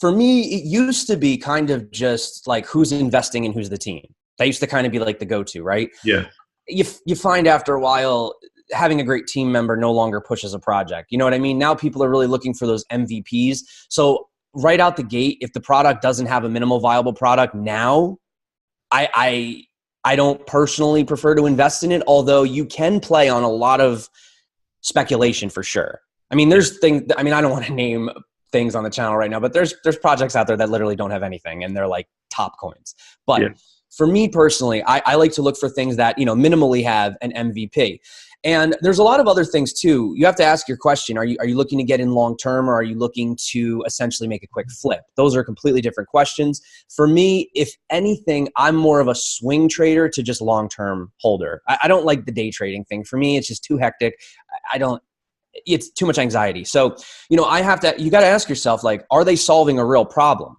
For me, it used to be kind of just like who's investing and who's the team. That used to kind of be like the go-to, right? Yeah. You find after a while, having a great team member no longer pushes a project. You know what I mean? Now people are really looking for those MVPs. So right out the gate, if the product doesn't have a minimal viable product now, I don't personally prefer to invest in it, although you can play on a lot of speculation for sure. I mean, there's things, I mean, I don't want to name things on the channel right now, but there's projects out there that literally don't have anything and they're like top coins. But for me personally, I like to look for things that, you know, minimally have an MVP. And there's a lot of other things too. You have to ask your question. Are you looking to get in long term, or are you looking to essentially make a quick flip? Those are completely different questions. For me, if anything, I'm more of a swing trader to just long term holder. I don't like the day trading thing. For me, it's just too hectic. It's too much anxiety. So, you know, you got to ask yourself, like, are they solving a real problem?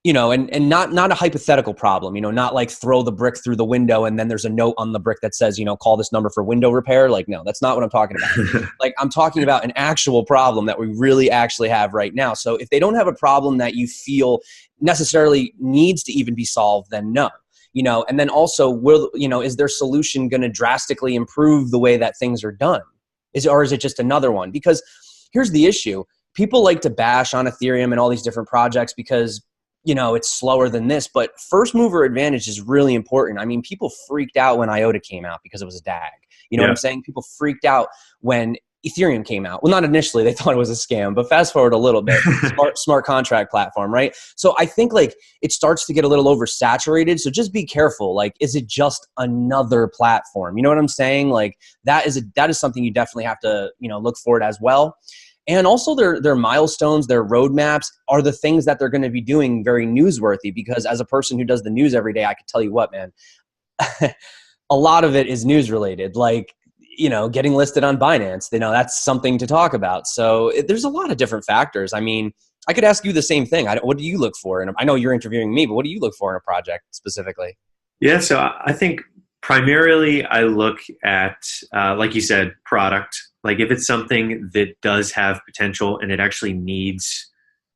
You know, and not a hypothetical problem, you know, not like throw the brick through the window and then there's a note on the brick that says, you know, call this number for window repair. Like, no, that's not what I'm talking about. Like, I'm talking about an actual problem that we really actually have right now. So if they don't have a problem that you feel necessarily needs to even be solved, then no. You know, and then also, is their solution going to drastically improve the way that things are done? Or is it just another one? Because here's the issue. People like to bash on Ethereum and all these different projects because, you know, it's slower than this, but first mover advantage is really important. I mean, people freaked out when IOTA came out because it was a DAG. You know what I'm saying? People freaked out when Ethereum came out. Well, not initially, they thought it was a scam, but fast forward a little bit, smart contract platform, right? So I think like it starts to get a little oversaturated. So just be careful. Like, is it just another platform? You know what I'm saying? Like that is something you definitely have to, you know, look for it as well. And also their milestones, their roadmaps are the things that they're going to be doing very newsworthy, because as a person who does the news every day, I can tell you what, man, a lot of it is news related. Like, you know, getting listed on Binance, you know, that's something to talk about. So there's a lot of different factors. I mean, I could ask you the same thing. What do you look for? And I know you're interviewing me, but what do you look for in a project specifically? Yeah, so I think primarily I look at, like you said, product. Like if it's something that does have potential and it actually needs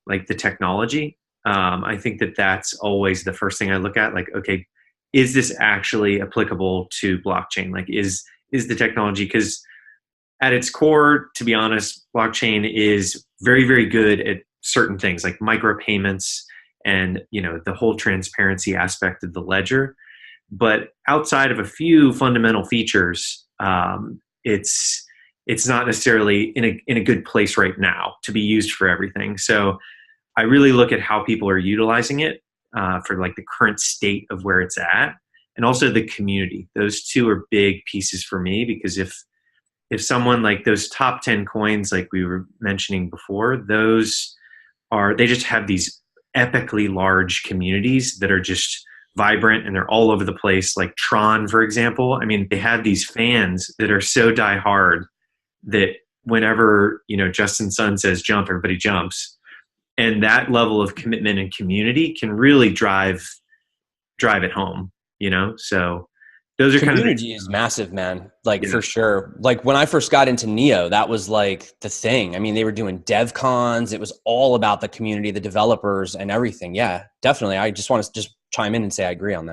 like the technology, I think that that's always the first thing I look at. Like, okay, is this actually applicable to blockchain? Like is the technology, because at its core, to be honest, blockchain is very, very good at certain things like micropayments and, you know, the whole transparency aspect of the ledger. But outside of a few fundamental features, it's not necessarily in a good place right now to be used for everything. So I really look at how people are utilizing it for like the current state of where it's at, and also the community. Those two are big pieces for me, because if someone like those top 10 coins, like we were mentioning before, they just have these epically large communities that are just vibrant and they're all over the place. Like Tron, for example. I mean, they have these fans that are so diehard that whenever, you know, Justin Sun says jump, everybody jumps. And that level of commitment and community can really drive it home, you know? So those are community is massive, man. Like for sure. Like when I first got into Neo, that was like the thing. I mean, they were doing dev cons. It was all about the community, the developers and everything. Yeah, definitely. I just want to just chime in and say I agree on that.